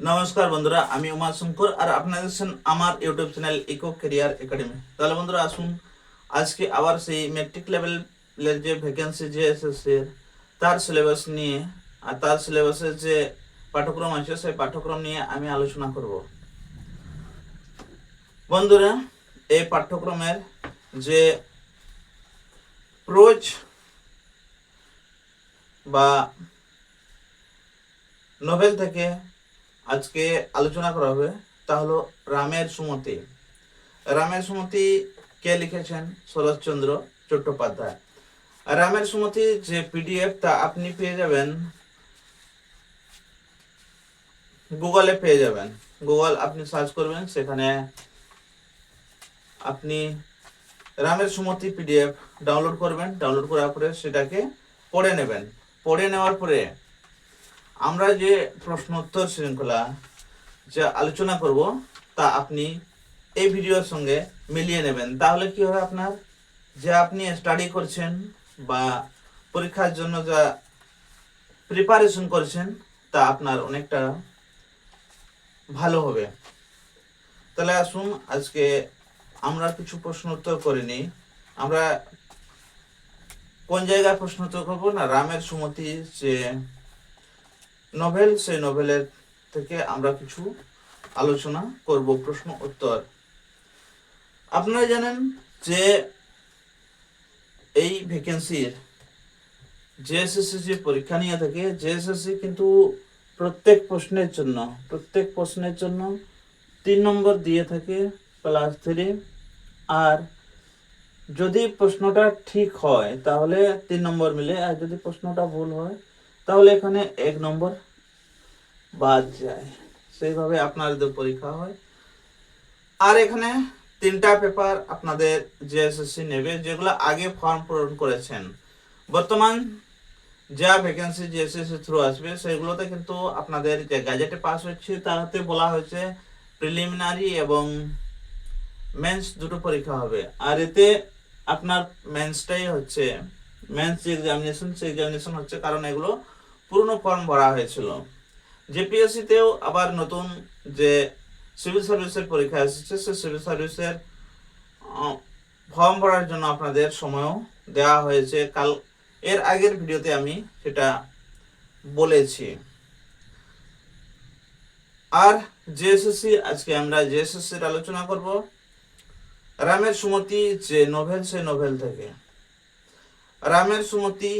নমস্কার বন্ধুরা, আমি উমাশঙ্কর আর আপনারা দেখছেন আমার YouTube channel Eco Career Academy. তাহলে বন্ধুরা আসুন, আজকে আবার সেই মেট্রিক লেভেলের যে ভ্যাকেন্সি যে এসেছে তার সিলেবাস নিয়ে আর তার সিলেবাসের যে পাঠ্যক্রম আছে সেই পাঠ্যক্রম নিয়ে আমি আলোচনা করব। বন্ধুরা, এই পাঠ্যক্রমের যে প্রোজ বা নোভেল থেকে আজকে আলোচনা করা হবে তা হলো রামের সুমতি। রামের সুমতি কে লিখেছেন? শরৎচন্দ্র চট্টোপাধ্যায়। রামের সুমতি যে পিডিএফ তা আপনি পেয়ে যাবেন গুগলে, পেয়ে যাবেন। গুগল আপনি সার্চ করবেন, সেখানে আপনি রামের সুমতি পিডিএফ ডাউনলোড করবেন। ডাউনলোড করার পরে সেটাকে পড়ে নেবেন। পড়ে নেওয়ার পরে আমরা যে প্রশ্নোত্তর শৃঙ্খলা যা আলোচনা করব তা আপনি এই ভিডিওর সঙ্গে মিলিয়ে নেবেন। তাহলে কি হবে, আপনার যে আপনি স্টাডি করছেন বা পরীক্ষার জন্য যা প্রিপারেশন করছেন তা আপনার অনেকটা ভালো হবে। তাহলে আসুন, আজকে আমরা কিছু প্রশ্ন উত্তর করে নিই। আমরা কোন জায়গায় প্রশ্ন উত্তর করবো না, রামের সুমতি যে নোভেল, সেই নোভেলের থেকে আমরা কিছু আলোচনা করব, প্রশ্ন উত্তর। আপনারা জানেন যে এই ভ্যাকেন্সির জেএসএসসি যে পরীক্ষা নিয়ে থাকে, জেএসএসসি কিন্তু প্রত্যেক প্রশ্নের জন্য 3 নম্বর দিয়ে থাকে +3, আর যদি প্রশ্নটা ঠিক হয় তাহলে 3 নম্বর মিলে, আর যদি প্রশ্নটা ভুল হয় তাহলে এখানে 1 নম্বর বাদ যায়। সেইভাবে আপনাদের পরীক্ষা হয়। আর এখানে 3টা পেপার আপনাদের জেএসএসসি নেবে, যেগুলো আগে ফর্ম পূরণ করেছেন। বর্তমান যা ভ্যাকেন্সি জেএসএসসি থ্রু আসবে সেগুলোতে কিন্তু আপনাদের যে গ্যাজেটে পাস হচ্ছে তাতে বলা হয়েছে প্রিলিমিনারি এবং মেন্স দুটো পরীক্ষা হবে। আর এতে আপনার মেন্সটাই হচ্ছে, মেন্স যে এক্সামিনেশন সেই এক্সামিনেশন হচ্ছে, কারণ এগুলো পুরনো ফর্ম ভরা হয়েছিল। জেপিএসসিতেও আবার নতুন যে সিভিল সার্ভিসের পরীক্ষা এসেছে, সেই সিভিল সার্ভিসের ফর্ম ভরার জন্য আপনাদের সময়ও দেওয়া হয়েছে। এর আগের ভিডিওতে আমি সেটা বলেছি। আর জেএসএসসি, আজকে আমরা জেএসএসসির আলোচনা করব। রামের সুমতি যে নোভেল, সেই নোভেল থেকে। রামের সুমতি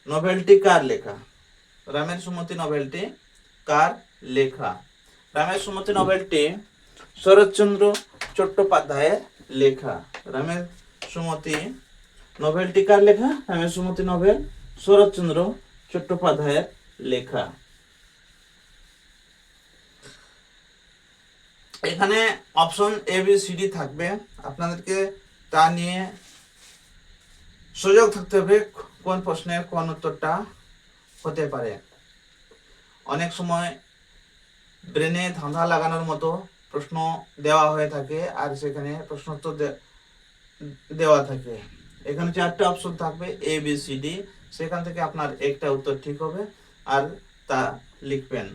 নোভেলটি কার লেখা? রামের সুমতি নোভেলটি কার লেখা? রামের সুমতি নোভেলটি শরৎচন্দ্র চট্টোপাধ্যায়ের লেখা। রামের সুমতি নোভেলটি কার লেখা? রামের সুমতি নোভেল শরৎচন্দ্র চট্টোপাধ্যায়ের লেখা। এখানে অপশন ABCD থাকবে, আপনাদেরকে তা নিয়ে সুযোগ থাকতে হবে কোন প্রশ্নের কোন উত্তরটা হতে পারে। অনেক সময় ব্রেনে ধাঁধা লাগানোর মতো প্রশ্ন দেওয়া হয়ে থাকে, আর সেখানে প্রশ্ন উত্তর দেওয়া থাকে। এখানে 4টে অপশন থাকবে ABCD, সেখান থেকে আপনার একটা উত্তর ঠিক হবে আর তা লিখবেন।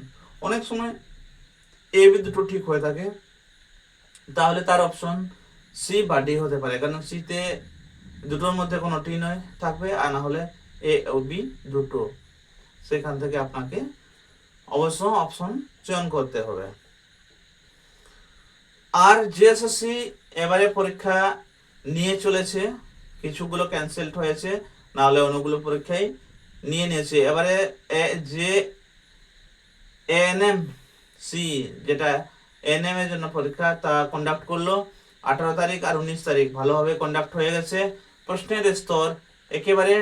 অনেক সময় AB দুটো ঠিক হয়ে থাকে, তাহলে তার অপশন C বা D হতে পারে, কারণ সিতে দুটোর মধ্যে কোনোটি নয় থাকবে, আর না হলে A ও B দুটো। সেখান থেকে আপনাকে অবশ্য অপশন চয়ন করতে হবে। আর জেএসএসসি এবারে পরীক্ষা নিয়ে চলেছে, কিছুগুলো ক্যান্সেলড হয়েছে, না হলে অন্যগুলো পরীক্ষায় নিয়ে নিয়েছে। এবারে যে ANMC, যেটা ANM এর জন্য পরীক্ষা, তা কন্ডাক্ট করলো 18 তারিখ আর 19 তারিখ। ভালোভাবে কন্ডাক্ট হয়ে গেছে। প্রশ্নের স্তর একেবারে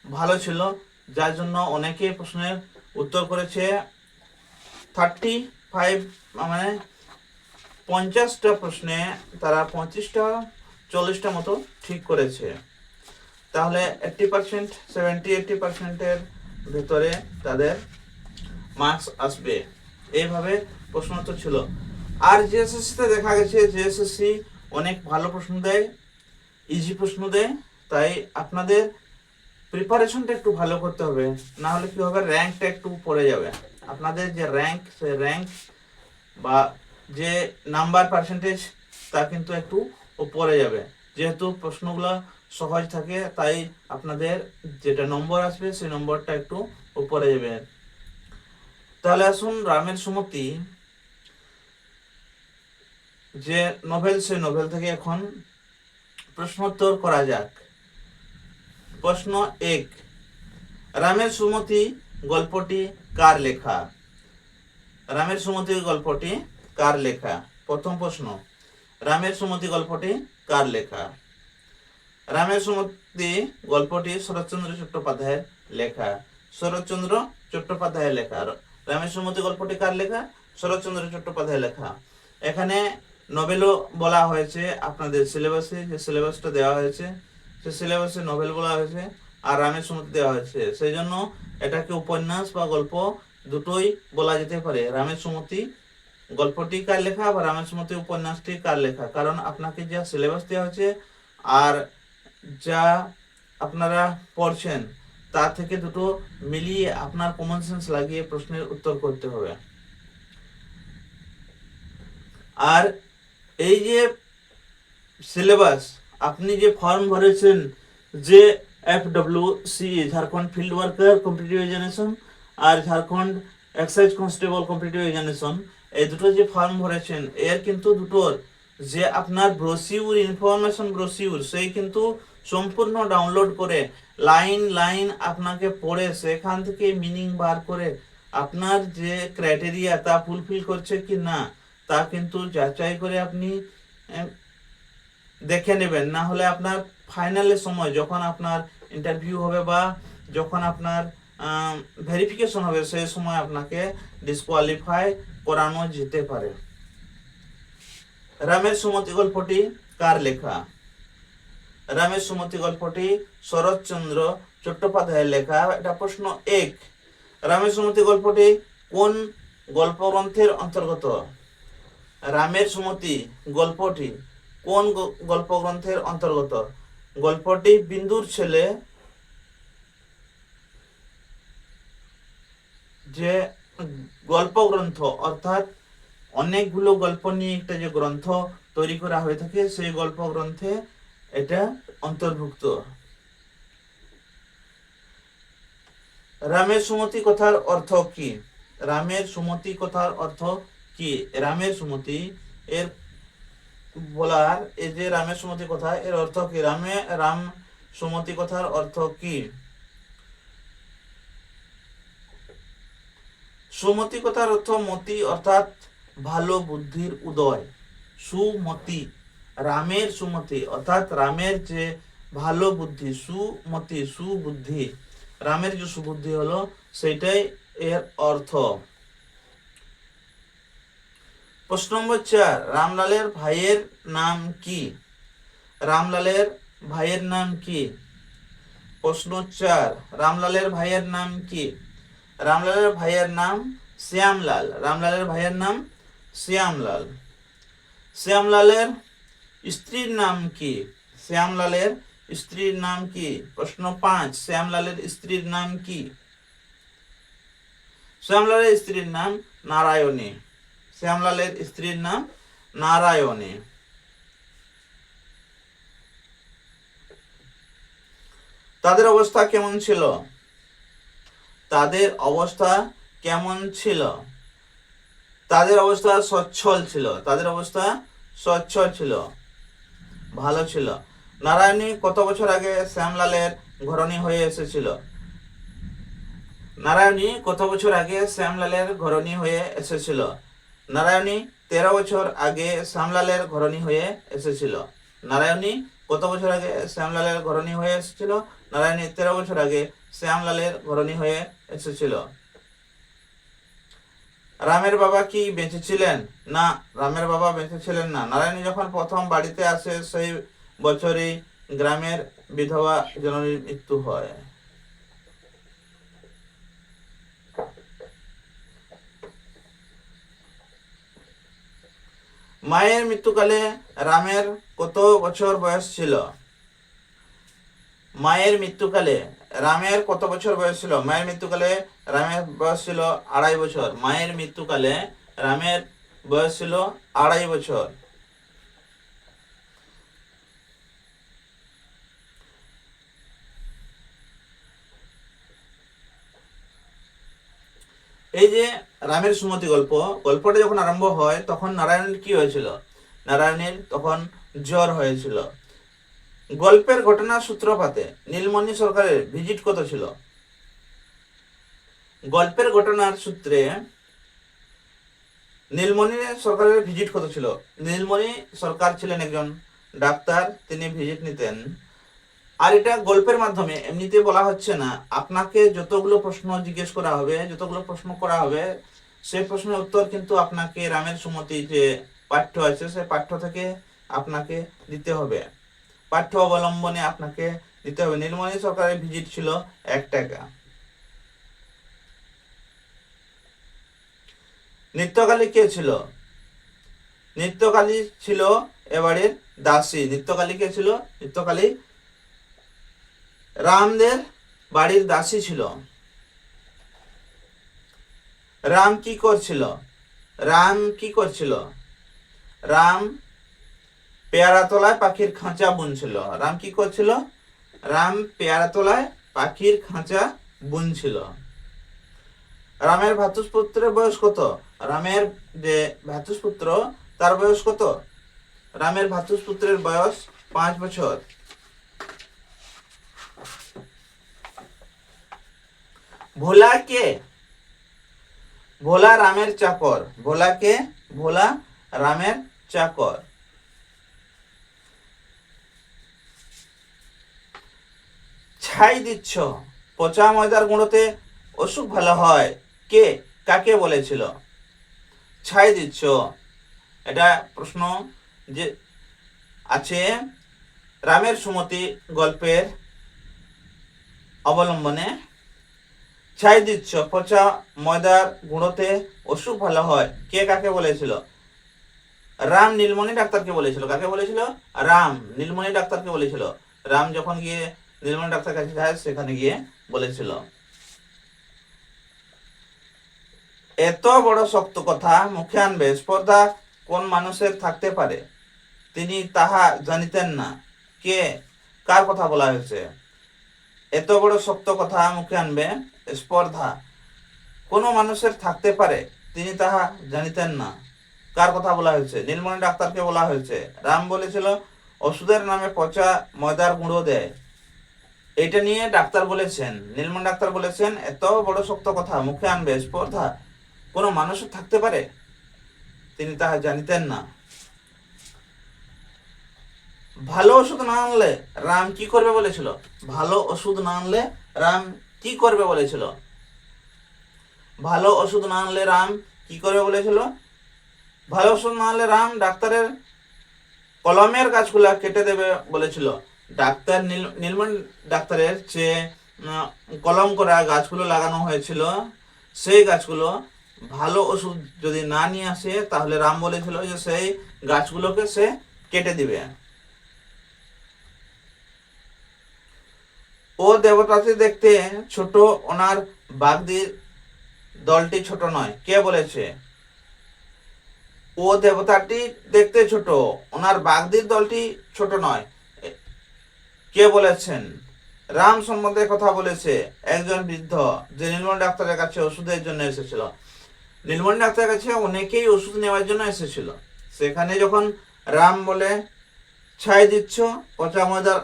ভালো ছিল, যার জন্য অনেকে প্রশ্নের উত্তর করেছে। 35 মানে 50টা প্রশ্নে তারা 25-40টা মতো ঠিক করেছে। তাহলে 80%, 70-80%-এর ভেতরে তাদের মার্কস আসবে। এইভাবে প্রশ্ন উত্তর ছিল। আর জেএসএসসিতে দেখা গেছে জেএসএসসি অনেক ভালো প্রশ্ন দেয়, ইজি প্রশ্ন দেয়। তাই আপনাদের প্রিপারেশনটা একটু ভালো করতে হবে, না হলে কি হবে, র্যাঙ্কটা একটু পড়ে যাবে। আপনাদের যে র্যাঙ্ক, সেই র্যাঙ্ক বা যে নাম্বার পার্সেন্টেজ তা কিন্তু একটু উপরে যাবে। যেহেতু প্রশ্নগুলো সহজ থাকে, তাই আপনাদের যেটা নম্বর আসবে সেই নম্বরটা একটু উপরে যাবে। তাহলে আসুন রামের সুমতি যে নোভেল, সেই নোভেল থেকে এখন প্রশ্নোত্তর করা যাক। প্রশ্ন 1, রামের সুমতি গল্পটি কার লেখা? রামের সুমতি গল্পটি কার লেখা? প্রথম প্রশ্ন, রামের সুমতি গল্পটি কার লেখা? রামের সুমতি গল্পটি শরৎচন্দ্র চট্টোপাধ্যায়ের লেখা। শরৎচন্দ্র চট্টোপাধ্যায়ের লেখা। রামের সুমতি গল্পটি কার লেখা? শরৎচন্দ্র চট্টোপাধ্যায়ের লেখা। এখানে নোবেলও বলা হয়েছে, আপনাদের সিলেবাসে যে সিলেবাসটা দেওয়া হয়েছে সে সিলেবাসে নোবেল বলা হয়েছে আর রামের সুমতি দেওয়া হয়েছে। সেই জন্য এটাকে উপন্যাস বা গল্প দুটোই বলা যেতে পারে। রামের সুমতি গল্পটি কার লেখা বা রামের সুমতি উপন্যাসটি কার লেখা, কারণ আপনাকে যা সিলেবাস দেওয়া হয়েছে আর যা আপনারা পড়ছেন তা থেকে দুটো মিলিয়ে আপনার কমন সেন্স লাগিয়ে প্রশ্নের উত্তর করতে হবে। আর এই যে সিলেবাস, আপনি যে ফর্ম ভরেছেন যে FWC Jharkhand field worker competitive examination আর Jharkhand excise constable competitive examination, এই দুটো যে ফর্ম ভরেছেন এর কিন্তু দুটোর যে আপনার ব্রোশিউর, ইনফরমেশন ব্রোশিউর, সেই কিন্তু সম্পূর্ণ ডাউনলোড করে লাইন লাইন আপনাকে পড়ে সেখান থেকে মিনিং বার করে আপনার যে ক্রাইটেরিয়া তা ফুলফিল করছে কি না তা কিন্তু যাচাই করে আপনি দেখে নেবেন। না হলে আপনার ফাইনালের সময় যখন আপনার ইন্টারভিউ হবে বা যখন আপনার ভেরিফিকেশন হবে সেই সময় আপনাকে ডিসকোয়ালিফাই করানো যেতে পারে। রামের সুমতি গল্পটি কার লেখা? রামের সুমতি গল্পটি শরৎচন্দ্র চট্টোপাধ্যায়ের লেখা। এটা প্রশ্ন 1। রামের সুমতি গল্পটি কোন গল্পগ্রন্থের অন্তর্গত? রামের সুমতি গল্পটি কোন গল্পগ্রন্থের অন্তর্গত? গল্পটি বিন্দুর ছেলে যে গল্পগ্রন্থ, অর্থাৎ অনেকগুলো গল্প নিয়ে একটা যে গ্রন্থ তৈরি করা হয়ে থাকে সেই গল্পগ্রন্থে এটা অন্তর্ভুক্ত। রামের সুমতি কথার অর্থ কি? রামের সুমতি কথার অর্থ কি? রামের সুমতি এর বলার এই যে রামের সুমতি কথা, এর অর্থ কি? রাম সুমতি কথার অর্থ কি? সুমতি কথার অর্থ মতি, অর্থাৎ ভালো বুদ্ধির উদয়। সুমতি, রামের সুমতি অর্থাৎ রামের যে ভালো বুদ্ধি, সুমতি সুবুদ্ধি, রামের যে সুবুদ্ধি হলো সেটাই এর অর্থ। প্রশ্ন নম্বর 4, রামলালের ভাইয়ের নাম কি? রামলালের ভাইয়ের নাম কি? প্রশ্ন 4, রামলালের ভাইয়ের নাম কি? রামলালের ভাইয়ের নাম শ্যামলাল। রামলালের ভাইয়ের নাম শ্যামলাল। শ্যামলালের স্ত্রীর নাম কি? শ্যামলালের স্ত্রীর নাম কি? প্রশ্ন 5, শ্যামলালের স্ত্রীর নাম কি? শ্যামলালের স্ত্রীর নাম নারায়ণী। শ্যামলালের স্ত্রীর নাম নারায়ণী। তাদের অবস্থা কেমন ছিল? তাদের অবস্থা কেমন ছিল? তাদের অবস্থা সচ্ছল ছিল। তাদের অবস্থা সচ্ছল ছিল, ভালো ছিল। নারায়ণী কত বছর আগে শ্যামলালের ঘরণী হয়ে এসেছিল? নারায়ণী কত বছর আগে শ্যামলালের ঘরণী হয়ে এসেছিল? নারায়ণী 13 বছর আগে শ্যামলালের ঘরণী হয়ে এসেছিল। নারায়ণী কত বছর আগে শ্যামলালের ঘরণী হয়ে এসেছিল? নারায়ণী 13 বছর আগে শ্যামলালের ঘরণী হয়ে এসেছিল। রামের বাবা কি বেঁচে ছিলেন? না, রামের বাবা বেঁচে ছিলেন না। নারায়ণী যখন প্রথম বাড়িতে আসে সেই বছরই গ্রামের বিধবা জননীর মৃত্যু হয়। মায়ের মৃত্যুকালে রামের কত বছর বয়স ছিল? মায়ের মৃত্যুকালে রামের কত বছর বয়স ছিল? মায়ের মৃত্যুকালে রামের বয়স ছিল 2.5 বছর। মায়ের মৃত্যুকালে রামের বয়স ছিল 2.5 বছর। এই যে রামের সুমতি গল্পটা যখন আরম্ভ হয় তখন নারায়ণের কি হয়েছিল? নারায়ণের তখন জ্বর হয়েছিল। গল্পের ঘটনার সূত্রপাতে নীলমণি সরকারের ভিজিট কত ছিল? গল্পের ঘটনার সূত্রে নীলমণি সরকারের ভিজিট কত ছিল? নীলমণি সরকার ছিলেন একজন ডাক্তার, তিনি ভিজিট নিতেন। আর এটা গল্পের মাধ্যমে এমনিতে বলা হচ্ছে না, আপনাকে যতগুলো প্রশ্ন জিজ্ঞেস করা হবে, যতগুলো প্রশ্ন করা হবে, সেই প্রশ্নের উত্তর কিন্তু আপনাকে রামের সুমতি যে পাঠ্য আছে সেই পাঠ্য থেকে আপনাকে দিতে হবে, পাঠ্য অবলম্বনে আপনাকে দিতে হবে। নীলমণি সরকারের ভিজিট ছিল 1 টাকা। নৃত্যকালী কে ছিল? নৃত্যকালী ছিল এবারের দাসী। নৃত্যকালী কে ছিল? নৃত্যকালী রামদের বাড়ির দাসী ছিল। রাম কি করছিল? রাম কি করছিল? রাম পেয়ারা তলায় পাখির খাঁচা বুনছিল। রাম কি করছিল? রাম পেয়ারা তলায় পাখির খাঁচা বুনছিল। রামের ভ্রাতুষ্পুত্রের বয়স কত? রামের যে ভ্রাতুষ্পুত্র তার বয়স কত? রামের ভ্রাতুষ্পুত্রের বয়স 5 বছর। ভোলা কে? ভোলা রামের চাকর। ভোলা কে? ভোলা রামের চাকর। ছাই দিচ্ছ, পচা ময়দার গুঁড়োতে অসুখ ভালো হয়, কে কাকে বলেছিল? ছাই দিচ্ছ, এটা প্রশ্ন যে আছে রামের সুমতি গল্পের অবলম্বনে। ছাই দিচ্ছ, পচা ময়দার গুঁড়োতে অসুখ ভালো হয়, কে কাকে বলেছিল? রাম নীলমণি ডাক্তারকে বলেছিল। কাকে বলেছিল? রাম নীলমণি ডাক্তারকে বলেছিল। রাম যখন গিয়ে নীলমণি ডাক্তার কাছে যায় সেখানে গিয়ে বলেছিল। এত বড় শক্ত কথা মুখে আনবে স্পর্ধা কোন মানুষের থাকতে পারে? তিনি তাহা জানিতেন না। কে কার কথা বলা হয়েছে? এত বড় শক্ত কথা মুখে আনবে স্পর্ধা কোন মানুষের থাকতে পারে, তিনি তাহা জানিতেন না। কার কথা বলা হয়েছে? নীলমণি ডাক্তারকে বলা হয়েছে। রাম বলেছিল ওষুধের নামে পচা ময়দার গুঁড়ো দেয়, এটা নিয়ে ডাক্তার বলেছেন, নীলমণি ডাক্তার বলেছেন এত বড় শক্ত কথা মুখে আনবে স্পর্ধা কোনো মানুষের থাকতে পারে, তিনি তাহা জানিতেন না। ভালো ওষুধ না আনলে রাম কি করবে বলেছিল? ভালো ওষুধ না আনলে রাম কি করবে বলেছিল? ভালো ওষুধ না আনলে রাম কি করবে বলেছিল? ভালো ওষুধ না আনলে রাম ডাক্তারের কলমের গাছগুলা কেটে দেবে বলেছিল। ডাক্তার নীলমণি ডাক্তারের যে কলম করা গাছগুলো লাগানো হয়েছিল, সেই গাছগুলো ভালো ওষুধ যদি না নিয়ে আসে তাহলে রাম বলেছিল যে সেই গাছগুলোকে সে কেটে দিবে। ও দেবতাটি দেখতে ছোট, ওনার বাগদির দলটি ছোট নয়, কে বলেছে? ও দেবতাটি দেখতে ছোট, ওনার বাগদির দলটি ছোট নয়, কে বলেছেন? রাম সম্বন্ধে কথা বলেছে একজন বৃদ্ধ, যে নীলমণি ডাক্তারের কাছে ওষুধের জন্য এসেছিল। নীলমণি ডাক্তারের কাছে অনেকেই ওষুধ নেওয়ার জন্য এসেছিল। সেখানে যখন রাম বলে ছাই দিচ্ছ, পচা ময়দার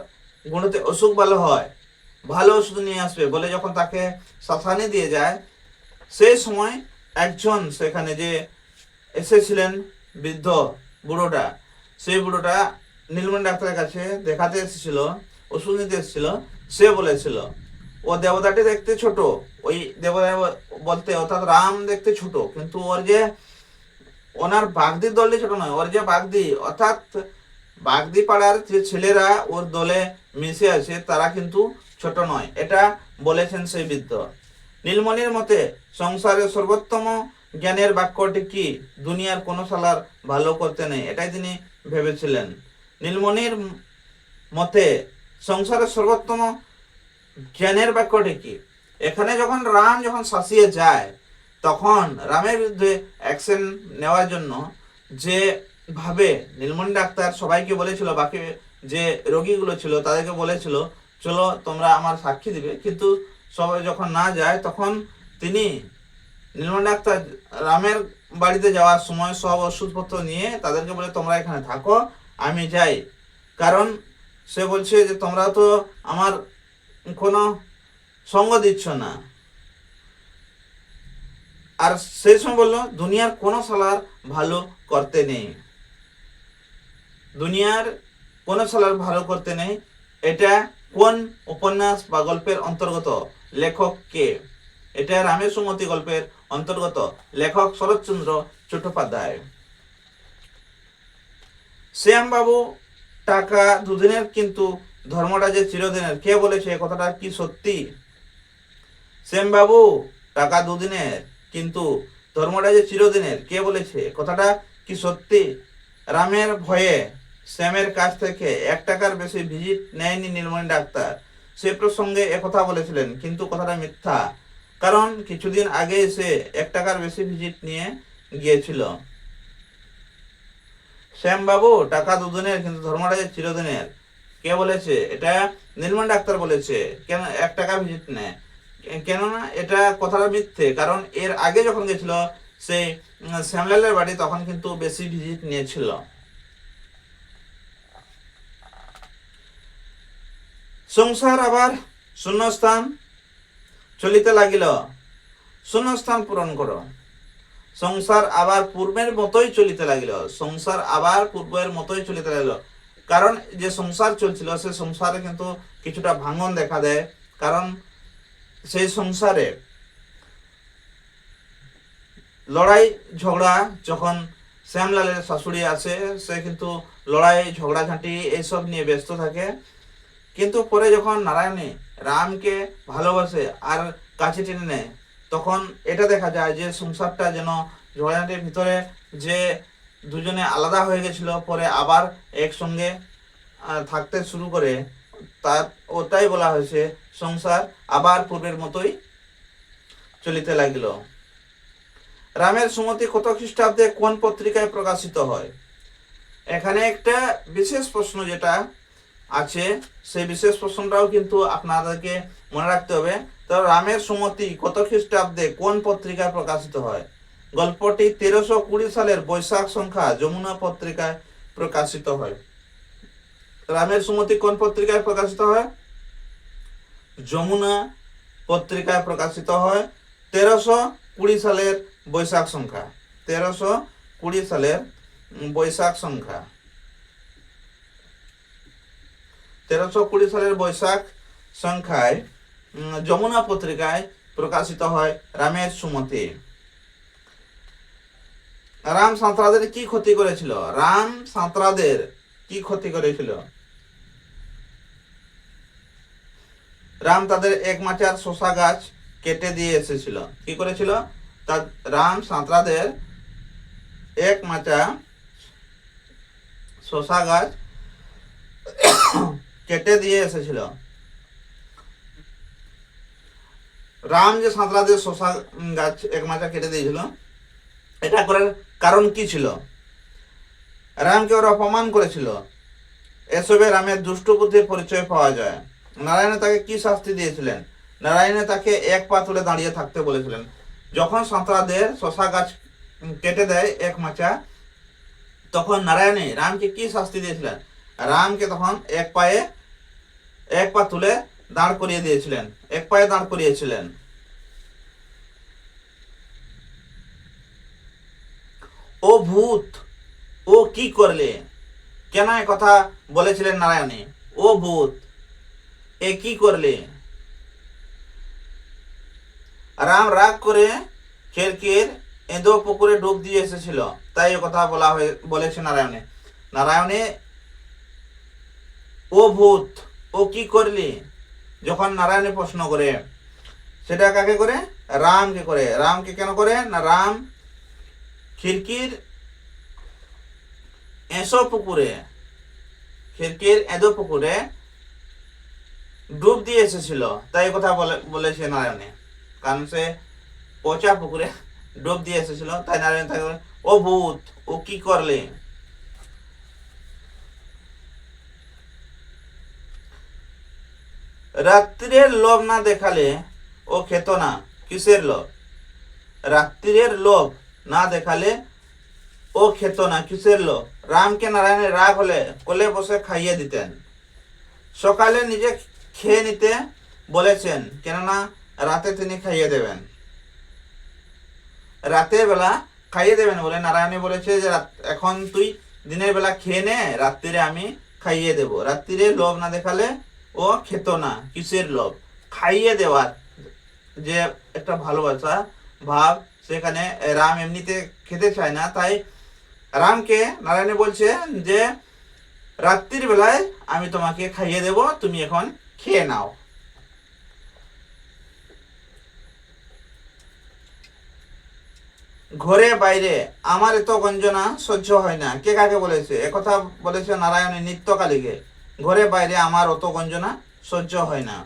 গুঁড়োতে অসুখ ভালো হয়, ভালো ওষুধ নিয়ে আসবে বলে যখন তাকে শাসানি দিয়ে যায়, সেই সময় একজন সেখানে যে এসেছিলেন বৃদ্ধ বুড়োটা, সেই বুড়োটা নীলমণি ডাক্তারের কাছে দেখাতে এসেছিল, ওষুধ নিতে এসেছিল, সে বলেছিল ও দেবতাটি দেখতে ছোট। ওই দেবতা বলতে অর্থাৎ রাম দেখতে ছোট, কিন্তু ওর যে ওনার বাগদির দলটি ছোট নয়, ওর যে বাগদি অর্থাৎ বাগদি পাড়ার যে ছেলেরা ওর দলে মিশে আছে তারা কিন্তু ছোট নয়, এটা বলেছেন সেই বৃদ্ধ। নীলমণির মতে সংসারের সর্বোত্তম জ্ঞানের বাক্যটি কি? দুনিয়ার কোনো সালার ভালো করতে নেই, এটাই তিনি ভেবেছিলেন। নীলমণির মতে সংসারের সর্বোত্তম জ্ঞানের বাক্যটি কি? এখানে যখন রাম যখন শাসিয়ে যায়, তখন রামের বিরুদ্ধে অ্যাকশন নেওয়ার জন্য যে ভাবে নীলমণি ডাক্তার সবাইকে বলেছিল, বাকি যে রোগীগুলো ছিল তাদেরকে বলেছিল চলো তোমরা আমার সাক্ষী দিবে, কিন্তু সবাই যখন না যায় তখন তিনি নীলমণি ডাক্তার রামের বাড়িতে যাওয়ার সময় সব ওষুধপত্র নিয়ে তাদেরকে বলে তোমরা এখানে থাকো, আমি যাই। কারণ সে বলছে যে তোমরা তো আমার কোনো সঙ্গ দিচ্ছ না। আর সেই সময় বললো দুনিয়ার কোনো সালার ভালো করতে নেই, দুনিয়ার কোনো সালার ভালো করতে নেই। এটা কোন উপন্যাস বা গল্পের অন্তর্গত, লেখক কে? এটা রামের সুমতি গল্পের অন্তর্গত, লেখক শরৎচন্দ্র চট্টোপাধ্যায়। শ্যামবাবু টাকা দুদিনের কিন্তু ধর্মটা যে চিরদিনের, কে বলেছে কথাটা কি সত্যি? শ্যামবাবু টাকা দুদিনের কিন্তু ধর্মটা যে চিরদিনের, কে বলেছে কথাটা কি সত্যি? রামের ভয়ে শ্যামের কাছ থেকে 1 টাকার বেশি ভিজিট নেয়নি নীলমণি ডাক্তার, সে প্রসঙ্গে একথা বলেছিলেন, কিন্তু কথাটা মিথ্যা। কারণ কিছুদিন আগে সে 1 টাকার বেশি ভিজিট নিয়ে গিয়েছিল। শ্যামবাবু টাকা দুদিনের কিন্তু ধর্মটা যে চিরদিনের, কে বলেছে? এটা নীলমণি ডাক্তার বলেছে। কেন 1 টাকা ভিজিট নেয়? কেননা এটা কথাটা মিথ্যে। কারণ এর আগে যখন গেছিল সেই শ্যামলালের বাড়ি, তখন কিন্তু বেশি ভিজিট নিয়েছিল। সংসার আবার শূন্যস্থান চলিতে লাগিল, শূন্যস্থান পূরণ করো। সংসার আবার পূর্বের মতোই চলিতে লাগিল, সংসার আবার পূর্বের মতোই চলিতে লাগিল। কারণ যে সংসার চলছিল সে সংসারে কিন্তু কিছুটা ভাঙন দেখা দেয়। কারণ সেই সংসারে লড়াই ঝগড়া, যখন শ্যামলালের শাশুড়ি আসে সে কিন্তু লড়াই ঝগড়াঝাঁটি এইসব নিয়ে ব্যস্ত থাকে। কিন্তু পরে যখন নারায়ণী রামকে ভালোবাসে আর কাছে টেনে নেয়, তখন এটা দেখা যায় যে সংসারটা যেন ঝগড়াঝাঁটির ভিতরে যে দুজনে আলাদা হয়ে গেছিল, পরে আবার একসঙ্গে থাকতে শুরু করে। তার ওটাই বলা হয়েছে সংসার আবার পূর্বের মতোই চলিতে লাগিল। রামের সুমতি কত খ্রিস্টাব্দে কোন পত্রিকায় প্রকাশিত হয়? এখানে একটা বিশেষ প্রশ্ন যেটা আছে, সেই বিশেষ প্রশ্নটাও কিন্তু আপনাদেরকে মনে রাখতে হবে। তো রামের সুমতি কত খ্রিস্টাব্দে কোন পত্রিকায় প্রকাশিত হয়? গল্পটি 1320 সালের বৈশাখ সংখ্যা যমুনা পত্রিকায় প্রকাশিত হয়। রামের সুমতি কোন পত্রিকায় প্রকাশিত হয়? যমুনা পত্রিকায় প্রকাশিত হয় 1320 সালের বৈশাখ সংখ্যা, 1320 সালের বৈশাখ সংখ্যা, 1320 সালের বৈশাখ সংখ্যায় যমুনা পত্রিকায় প্রকাশিত হয় রামের সুমতি। রাম সাঁতরাদের কি ক্ষতি করেছিল? রাম সাঁতরাদের কি ক্ষতি করেছিল? রাম তাদের একমাচার শশা গাছ কেটে দিয়ে এসেছিল। কি করেছিল? রাম সাঁতরাদের একমাচা শশা গাছ কেটে দিয়ে এসেছিল। রাম যে সাঁতরাদের শশা গাছ একমাচা কেটে দিয়েছিল, এটা করার কারণ কি ছিল? রামকে ওরা অপমান করেছিল। এসবে রামের দুষ্ট বুদ্ধির পরিচয় পাওয়া যায়। নারায়ণে তাকে কি শাস্তি দিয়েছিলেন? নারায়ণে তাকে 1 পা তুলে দাঁড়িয়ে থাকতে বলেছিলেন। যখন সাঁতরাদের শশা গাছ কেটে দেয় এক মাচা, তখন নারায়ণে রামকে কি শাস্তি দিয়েছিলেন? রামকে তখন 1 পা তুলে দাঁড় করিয়ে দিয়েছিলেন, 1 পায়ে দাঁড় করিয়েছিলেন। ও ভূত, ও কি করলে? কেন কথা বলেছিলেন নারায়ণে? ও ভূত, এ কি করলে? রাম রাগ করে খেরকের এঁদো পুকুরে ডুব দিয়ে এসেছিল, তাই কথা বলেছে নারায়ণে। নারায়ণে ও ভূত, ও কি করলি যখন নারায়ণে প্রশ্ন করে, সেটা কাকে করে? রামকে করে। রামকে কেন করে? না রাম খিড়কির এঁদো পুকুরে ডুব দিয়ে এসেছিল, তাই কথা বলেছে নারায়ণে। কারণ সে পচা পুকুরে ডুব দিয়ে এসেছিল। তাই নারায়ণ তাকে বলে, ও ভূত, ও কি করলে? রাত্রির লোভ না দেখালে ও খেত না। কিসের লোভ? রাত্রির লোভ না দেখালে ও খেত না। কিসের লোভ? রামকে নারায়ণের রাগ হলে কোলে বসে খাইয়ে দিতেন। সকালে নিজে খেয়ে নিতে বলেছেন, কেননা রাতে তিনি খাইয়ে দেবেন। রাতের বেলা খাইয়ে দেবেন বলে নারায়ণী বলেছে যে এখন তুই দিনের বেলা খেয়ে নে, রাত্রিরে আমি খাইয়ে দেব। রাত্রিরে লোভ না দেখালে ও খেত না। কিসের লোভ? খাইয়ে দেওয়ার যে একটা ভালোবাসা ভাব, সেখানে রাম এমনিতে খেতে চায় না, তাই রামকে নারায়ণী বলছে যে রাত্রির বেলায় আমি তোমাকে খাইয়ে দেব, তুমি এখন খেয়ে নাও। ঘরে বাইরে আমার এত গঞ্জনা সহ্য হয় না। কে কাকে বলেছে? একথা বলেছে নারায়ণী নিত্যকালীকে। ঘরে বাইরে আমার অত গঞ্জনা সহ্য হয় না।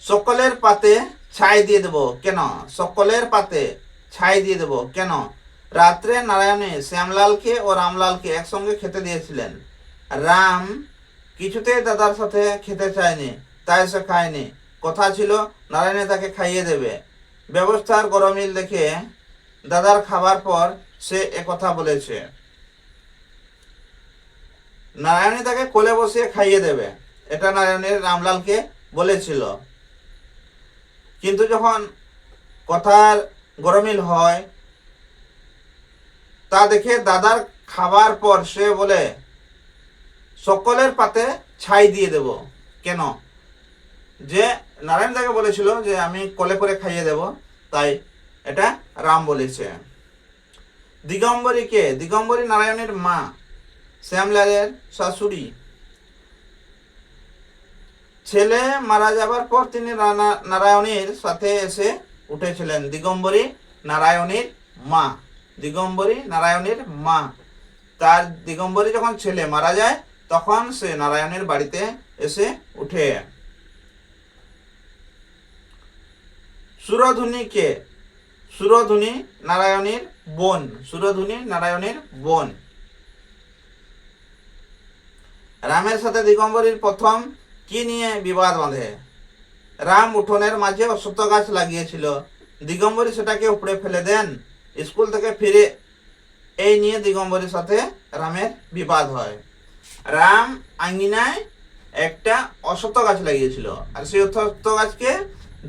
সকলের পাতে ছাই দিয়ে দেব কেন? সকলের পাতে ছাই দিয়ে দেব কেন? রাত্রে নারায়ণী শ্যামলালকে ও রামলালকে একসঙ্গে খেতে দিয়েছিলেন। রাম কিছুতেই দাদার সাথে খেতে চায়নি, তাই সে খায়নি। কথা ছিল নারায়ণী তাকে খাইয়ে দেবে। ব্যবস্থার গরমিল দেখে দাদার খাবার পর সে একথা বলেছে। নারায়ণী তাকে কোলে বসিয়ে খাইয়ে দেবে, এটা নারায়ণীর রামলালকে বলেছিল। কিন্তু যখন কথার গরমিল হয়, তা দেখে দাদার খাবার পর সে বলে সকলের পাতে ছাই দিয়ে দেব কেন? যে নারায়ণ তাকে বলেছিল যে আমি কোলে করে খাইয়ে দেব, তাই এটা রাম বলেছে। দিগম্বরী কে? দিগম্বরী নারায়ণের মা, শ্যামলালের শাশুড়ি। ছেলে মারা যাবার পর তিনি নারায়ণীর সাথে এসে উঠেছিলেন। দিগম্বরী নারায়ণীর মা। দিগম্বরী নারায়ণীর মা। তার দিগম্বরী যখন ছেলে মারা যায় তখন সে নারায়ণের বাড়িতে এসে উঠে। সুরধুনী কে? সুরধুনী নারায়ণীর বোন। সুরধুনী নারায়ণীর বোন। রামের সাথে দিগম্বরীর প্রথম কি নিয়ে বিবাদ বাঁধে? রাম উঠোনের মাঝে অশ্বত্থ গাছ লাগিয়েছিল, দিগম্বরী সেটাকে উপড়ে ফেলে দেন। স্কুল থেকে ফিরে এই নিয়ে দিগম্বরীর সাথে রামের বিবাদ হয়। রাম আঙ্গিনায় একটা অশ্বত্থ গাছ লাগিয়েছিল, আর সেই অশ্বত্থ গাছকে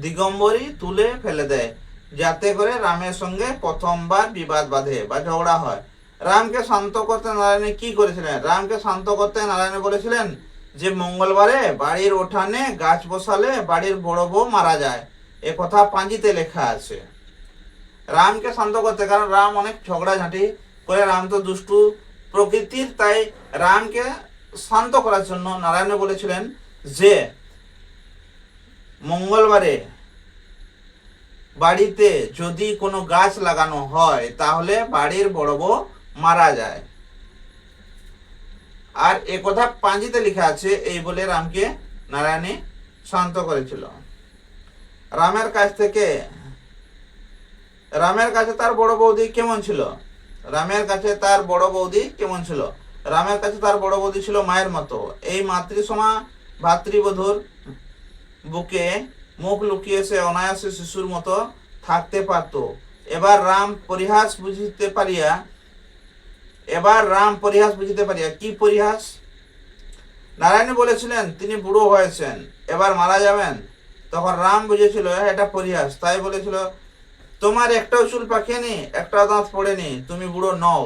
দিগম্বরী তুলে ফেলে দেয়, যাতে করে রামের সঙ্গে প্রথমবার বিবাদ বাঁধে বা ঝগড়া হয়। রামকে শান্ত করতে নারায়ণী কি করেছিলেন? রামকে শান্ত করতে নারায়ণী বলেছিলেন যে মঙ্গলবারে বাড়ির উঠানে গাছ বসালে বাড়ির বড় বউ মারা যায়। এ কথা পাঞ্জিতে লেখা আছে। রামকে শান্ত করতে, কারণ রাম অনেক ঝগড়াঝাঁটি করে, রাম তো দুষ্টু প্রকৃতির, তাই রামকে শান্ত করার জন্য নারায়ণ বলেছিলেন যে মঙ্গলবারে বাড়িতে যদি কোনো গাছ লাগানো হয় তাহলে বাড়ির বড় বউ মারা যায়। আর এ কথা পাঞ্জিতে লেখা আছে, এই বলে রামকে নারায়ণী শান্ত করেছিল। রামের কাছে তার বড় বৌদি কেমন ছিল? রামের কাছে তার বড় বৌদি কেমন ছিল? রামের কাছে তার বড় বৌদি ছিল মায়ের মতো। এই মাতৃসমা ভাতৃবধূর বুকে মুখ লুকিয়ে সে অনায়াসে শিশুর মতো থাকতে পারত। এবার রাম পরিহাস বুঝিতে পারিয়া কি পরিহাস? নারায়ণ বলেছিলেন তিনি বুড়ো হয়েছেন, এবার মারা যাবেন। তখন রাম বুঝেছিল এটা পরিহাস, তাই বলেছিল তোমার একটাও চুল পাকেনি, একটাও দাঁত পড়েনি, তুমি বুড়ো নও।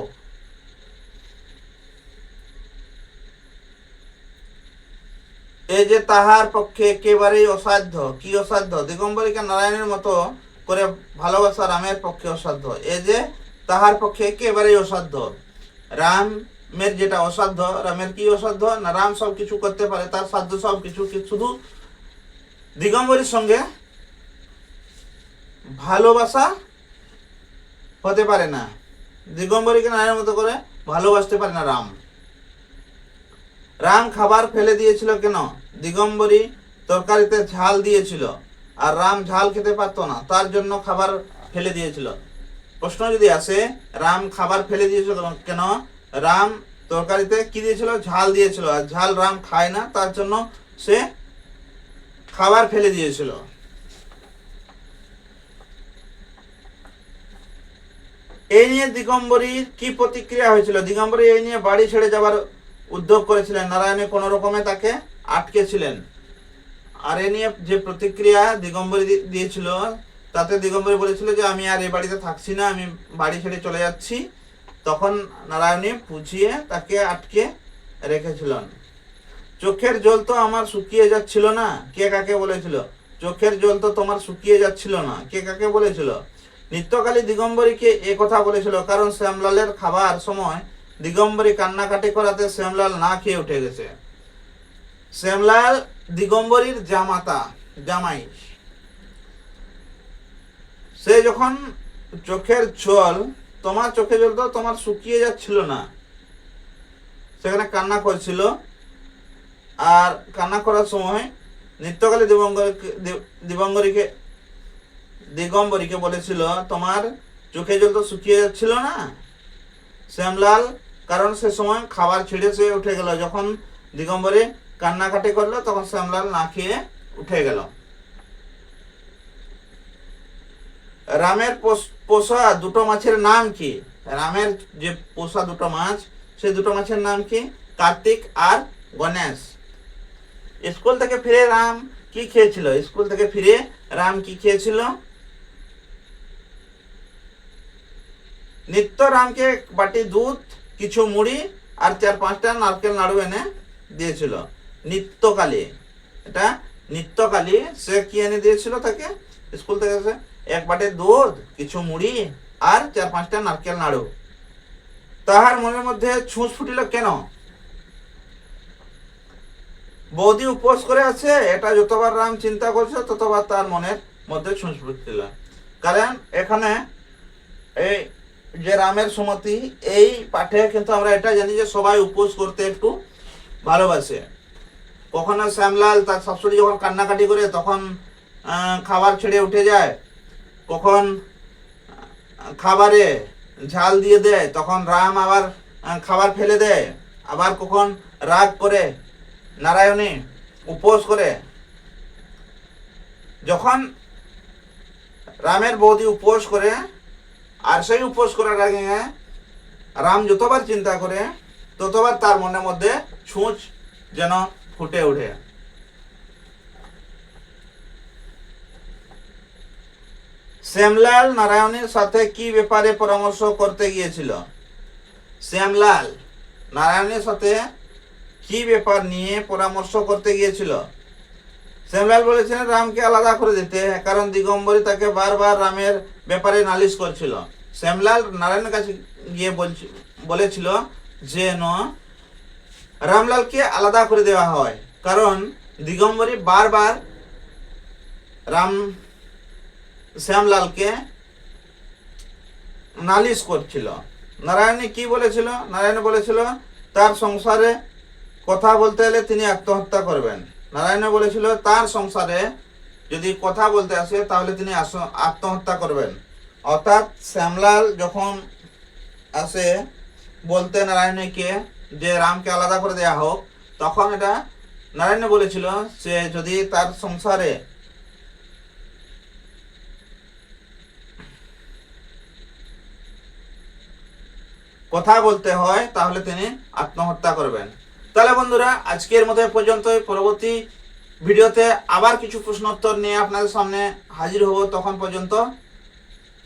এই যে তাহার পক্ষে একেবারেই অসাধ্য। কি অসাধ্য? দিগম্বরীকে নারায়ণের মতো করে ভালোবাসা রামের পক্ষে অসাধ্য। এই যে তাহার পক্ষে একেবারেই অসাধ্য। রামের যেটা অসাধ্য, রামের কি অসাধ্য না? রাম সব কিছু করতে পারে, তার সাধ্য সব কিছু, শুধু দিগম্বরীর সঙ্গে ভালোবাসা হতে পারে না। দিগম্বরীকে নারায়ণের মতো করে ভালোবাসতে পারে না রাম। রাম খাবার ফেলে দিয়েছিল কেন? দিগম্বরী তরকারিতে ঝাল দিয়েছিল, আর রাম ঝাল খেতে পারতো না, তার জন্য খাবার ফেলে দিয়েছিল। প্রশ্ন যদি আসে রাম খাবার ফেলে দিয়েছিল কেন, রাম তরকারিতে কি দিয়েছিল? ঝাল দিয়েছিল, আর ঝাল রাম খায় না, তার জন্য সে খাবার ফেলে দিয়েছিল। এই নিয়ে দিগম্বরীর কি প্রতিক্রিয়া হয়েছিল? দিগম্বরী এই নিয়ে বাড়ি ছেড়ে যাবার উদ্যোগ করেছিলেন, নারায়ণী কোন রকমে তাকে আটকেছিলেন। আর এ নিয়ে যে প্রতিক্রিয়া দিগম্বরী দিয়েছিল, তাতে দিগম্বরী বলেছিল যে আমি আর এই বাড়িতে থাকছি না, আমি বাড়ি ছেড়ে চলে যাচ্ছি। তখন নারায়ণী বুঝিয়ে তাকে আটকে রেখেছিলেন। চোখের জল তো আমার শুকিয়ে যাচ্ছিল না, কে কাকে বলেছিল? চোখের জল তো তোমার শুকিয়ে যাচ্ছিল না, কে কাকে বলেছিল? নিত্যকালী দিগম্বরীকে এ কথা বলেছিল, কারণ শ্যামলালের খাবার সময় দিগম্বরী কান্নাকাটি করাতে শ্যামলাল না খেয়ে উঠে গেছে। শ্যামলাল দিগম্বরীর জামাই। সে যখন চোখের জল তো তোমার শুকিয়ে যাচ্ছিল না, সেখানে কান্না করছিল। আর কান্না করার সময় নিত্যকালী দিগম্বরীকে বলেছিল তোমার চোখে জল তো শুকিয়ে যাচ্ছিল না। শ্যামলাল কারণ সে সময় খাবার ছেড়ে সে উঠে গেল, যখন দিগম্বরী কান্নাকাটি করলো তখন শ্যামলাল না খেয়ে উঠে গেল। রামের পোষা দুটো মাছের নাম কি? রামের যে পোষা দুটো মাছ, সেই দুটো মাছের নাম কি? কার্তিক আর গণেশ। স্কুল থেকে ফিরে রাম কি খেয়েছিল? স্কুল থেকে ফিরে রাম কি খেয়েছিল? নিত্য রামকে এক বাটি দুধ, কিছু মুড়ি আর 4-5টা নারকেল নাড়ু এনে দিয়েছিল। নিত্যকালী, এটা নিত্যকালী সে কি এনে দিয়েছিল তাকে স্কুল থেকে? সে এক বাটি দুধ, কিছু মুড়ি আর 4-5টা নারকেল নাড়ু। তাহার মনের মধ্যে ছুঁচ ফুটিল কেন? বৌদি উপোস করে আছে, এটা যতবার রাম চিন্তা করছে ততবার তার মনের মধ্যে ছুঁচ ফুটছিল। কারণ এখানে এই যে রামের সুমতি, এই পাঠে কিন্তু আমরা এটা জানি যে সবাই উপোস করতে একটু ভালোবাসে। কখনো শ্যামলাল তার শাশুড়ি যখন কান্নাকাটি করে তখন খাবার ছেড়ে উঠে যায়, কখন খাবারে ঝাল দিয়ে দেয় তখন রাম আবার খাবার ফেলে দেয়, আবার কখন রাগ করে নারায়ণী উপোস করে। যখন রামের বৌদি উপোস করে, আর সেই উপোস করার আগে রাম যতবার চিন্তা করে ততবার তার মনের মধ্যে ছুঁচ যেন ফুটে ওঠে। শ্যামলাল নারায়ণীর সাথে কি ব্যাপারে পরামর্শ করতে গিয়েছিল? শ্যামলাল নারায়ণীর সাথে কি ব্যাপার নিয়ে পরামর্শ করতে গিয়েছিল? শ্যামলাল বলেছিলেন রামকে আলাদা করে দিতে, কারণ দিগম্বরী তাকে বারবার রামের ব্যাপারে নালিশ করছিল। শ্যামলাল নারায়ণের কাছে গিয়ে বলেছিল যেন রামলালকে আলাদা করে দেওয়া হয়, কারণ দিগম্বরী বারবার শ্যামলালকে নালিশ করছিল। নারায়ণী কি বলেছিল? নারায়ণ বলেছিল তার সংসারে কথা বলতে এলে তিনি আত্মহত্যা করবেন। নারায়ণ বলেছিল তার সংসারে যদি কথা বলতে আসে তাহলে তিনি আত্মহত্যা করবেন। অর্থাৎ শ্যামলাল যখন আসে বলতে নারায়ণকে যে রামকে আলাদা করে দেওয়া হোক, তখন এটা নারায়ণ বলেছিল যে যদি তার সংসারে কথা বলতে হয় তাহলে তিনি আত্মহত্যা করবেন। তাহলে বন্ধুরা আজকের মতো পর্যন্তই। পরবর্তী ভিডিওতে আবার কিছু প্রশ্নোত্তর নিয়ে আপনাদের সামনে হাজির হব। তখন পর্যন্ত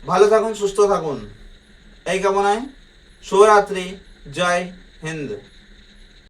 ভালো থাকুন, সুস্থ থাকুন, এই কামনায় শুভরাত্রি। জয় হিন্দ।